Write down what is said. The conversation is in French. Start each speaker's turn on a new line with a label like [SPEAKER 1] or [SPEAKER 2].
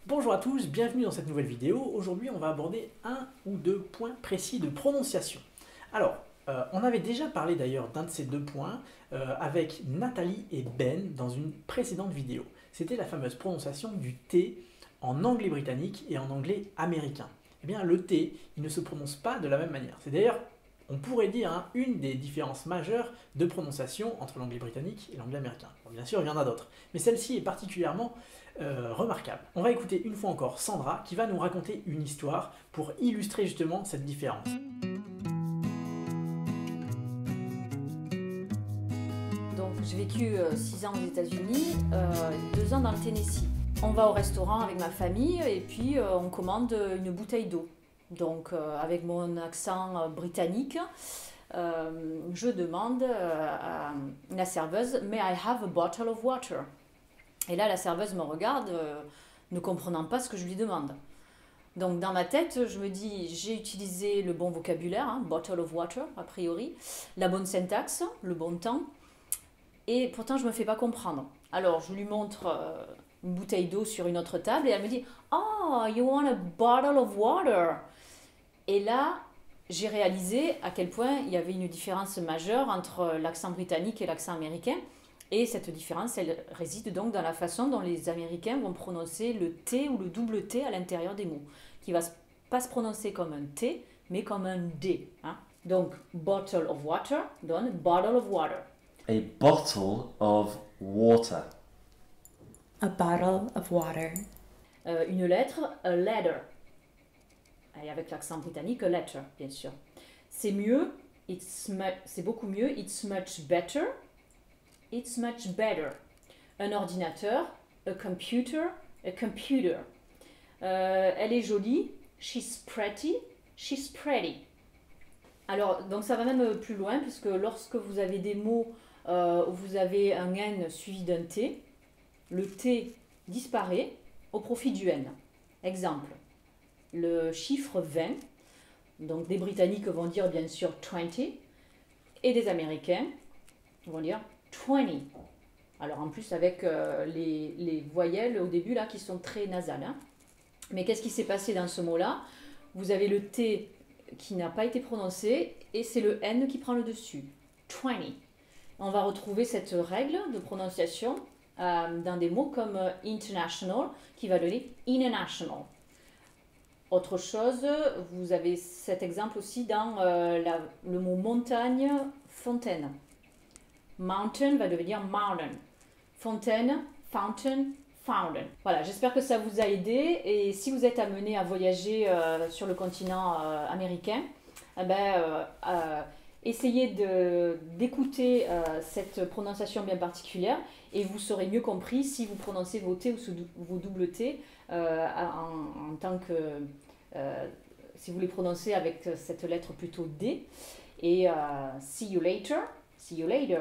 [SPEAKER 1] Bonjour à tous, bienvenue dans cette nouvelle vidéo. Aujourd'hui, on va aborder un ou deux points précis de prononciation. Alors, on avait déjà parlé d'ailleurs d'un de ces deux points avec Nathalie et Ben dans une précédente vidéo. C'était la fameuse prononciation du T en anglais britannique et en anglais américain. Eh bien, le T, il ne se prononce pas de la même manière. C'est d'ailleurs, on pourrait dire, une des différences majeures de prononciation entre l'anglais britannique et l'anglais américain. Bon, bien sûr, il y en a d'autres, mais celle-ci est particulièrement remarquable. On va écouter une fois encore Sandra qui va nous raconter une histoire pour illustrer justement cette différence.
[SPEAKER 2] Donc j'ai vécu 6 ans aux États-Unis, 2 ans dans le Tennessee. On va au restaurant avec ma famille et puis on commande une bouteille d'eau. Donc avec mon accent britannique, je demande à la serveuse « May I have a bottle of water ?» Et là, la serveuse me regarde, ne comprenant pas ce que je lui demande. Donc dans ma tête, je me dis, j'ai utilisé le bon vocabulaire, bottle of water, a priori, la bonne syntaxe, le bon temps, et pourtant je ne me fais pas comprendre. Alors je lui montre une bouteille d'eau sur une autre table et elle me dit « Oh, you want a bottle of water ?» Et là, j'ai réalisé à quel point il y avait une différence majeure entre l'accent britannique et l'accent américain. Et cette différence, elle réside donc dans la façon dont les Américains vont prononcer le T ou le double T à l'intérieur des mots, qui ne va pas se prononcer comme un T, mais comme un D. Donc, bottle of water donne bottle of water.
[SPEAKER 3] A bottle of water.
[SPEAKER 4] A bottle of water.
[SPEAKER 2] Une lettre, a letter. Et avec l'accent britannique, a letter, bien sûr. C'est mieux, c'est beaucoup mieux, it's much better. It's much better. Un ordinateur, a computer, a computer. Elle est jolie, she's pretty, she's pretty. Alors, donc ça va même plus loin, puisque lorsque vous avez des mots où vous avez un N suivi d'un T, le T disparaît au profit du N. Exemple, le chiffre 20, donc des Britanniques vont dire bien sûr 20, et des Américains vont dire 20. Alors en plus avec les voyelles au début là qui sont très nasales. Mais qu'est-ce qui s'est passé dans ce mot-là? Vous avez le T qui n'a pas été prononcé et c'est le N qui prend le dessus. 20. On va retrouver cette règle de prononciation dans des mots comme international qui va donner international. Autre chose, vous avez cet exemple aussi dans le mot montagne, fontaine. Mountain va devenir mountain. Fontaine, fountain, fountain. Voilà, j'espère que ça vous a aidé. Et si vous êtes amené à voyager sur le continent américain, essayez d'écouter cette prononciation bien particulière et vous saurez mieux compris si vous prononcez vos T ou vos double T en tant que... si vous les prononcez avec cette lettre plutôt D. Et see you later. See you later.